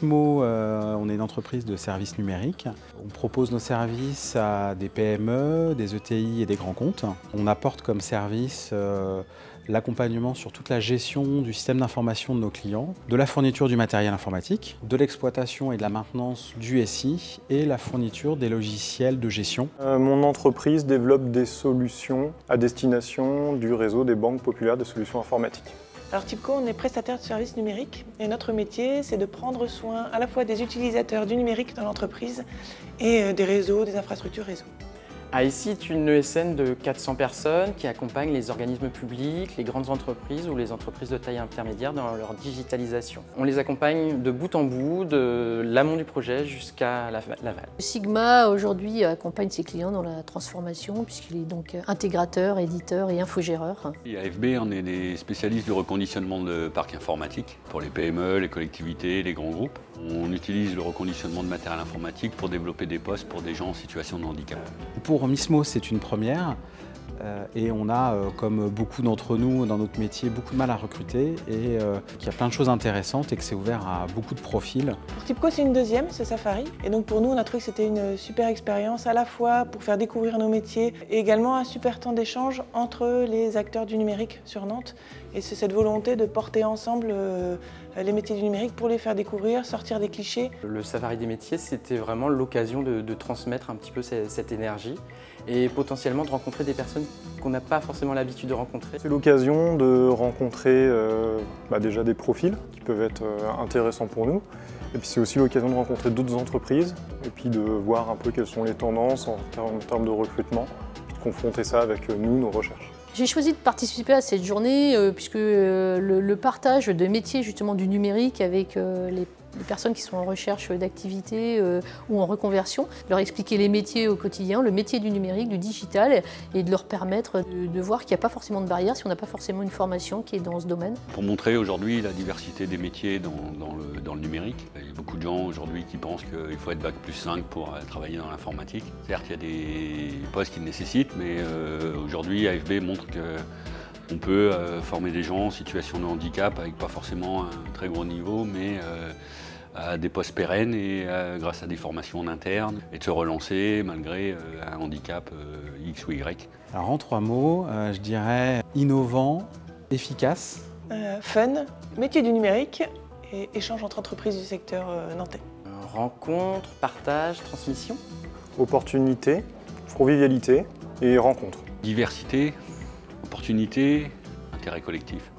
Mismo, on est une entreprise de services numériques. On propose nos services à des PME, des ETI et des grands comptes. On apporte comme service l'accompagnement sur toute la gestion du système d'information de nos clients, de la fourniture du matériel informatique, de l'exploitation et de la maintenance du SI et la fourniture des logiciels de gestion. Mon entreprise développe des solutions à destination du réseau des banques populaires de solutions informatiques. Alors Tipco, on est prestataire de services numériques et notre métier, c'est de prendre soin à la fois des utilisateurs du numérique dans l'entreprise et des réseaux, des infrastructures réseau. AESI est une ESN de 400 personnes qui accompagne les organismes publics, les grandes entreprises ou les entreprises de taille intermédiaire dans leur digitalisation. On les accompagne de bout en bout, de l'amont du projet jusqu'à l'aval. Sigma aujourd'hui accompagne ses clients dans la transformation puisqu'il est donc intégrateur, éditeur et infogéreur. AFB, on est des spécialistes du reconditionnement de parcs informatiques pour les PME, les collectivités, les grands groupes. On utilise le reconditionnement de matériel informatique pour développer des postes pour des gens en situation de handicap. Pour Mismo, c'est une première et on a, comme beaucoup d'entre nous dans notre métier, beaucoup de mal à recruter et qu'il y a plein de choses intéressantes et que c'est ouvert à beaucoup de profils. Pour Tipco, c'est une deuxième, c'est Safari. Et donc pour nous, on a trouvé que c'était une super expérience à la fois pour faire découvrir nos métiers et également un super temps d'échange entre les acteurs du numérique sur Nantes. Et c'est cette volonté de porter ensemble les métiers du numérique pour les faire découvrir, sortir des clichés. Le Safari des métiers, c'était vraiment l'occasion de transmettre un petit peu cette énergie et potentiellement de rencontrer des personnes qu'on n'a pas forcément l'habitude de rencontrer. C'est l'occasion de rencontrer déjà des profils qui peuvent être intéressants pour nous. Et puis c'est aussi l'occasion de rencontrer d'autres entreprises et puis de voir un peu quelles sont les tendances en termes de recrutement, puis de confronter ça avec nous, nos recherches. J'ai choisi de participer à cette journée puisque le partage de métiers justement du numérique avec les personnes qui sont en recherche d'activité ou en reconversion, leur expliquer les métiers au quotidien, le métier du numérique, du digital et de leur permettre de voir qu'il n'y a pas forcément de barrière si on n'a pas forcément une formation qui est dans ce domaine. Pour montrer aujourd'hui la diversité des métiers dans le numérique, il y a beaucoup de gens aujourd'hui qui pensent qu'il faut être Bac+5 pour travailler dans l'informatique. Certes, il y a des postes qui le nécessitent, mais aujourd'hui AFB montre qu'on peut former des gens en situation de handicap avec pas forcément un très gros niveau, mais à des postes pérennes et grâce à des formations en interne et de se relancer malgré un handicap X ou Y. Alors en 3 mots, je dirais innovant, efficace. Fun, métier du numérique et échange entre entreprises du secteur nantais. Rencontre, partage, transmission. Opportunité, convivialité et rencontre. Diversité, opportunité, intérêt collectif.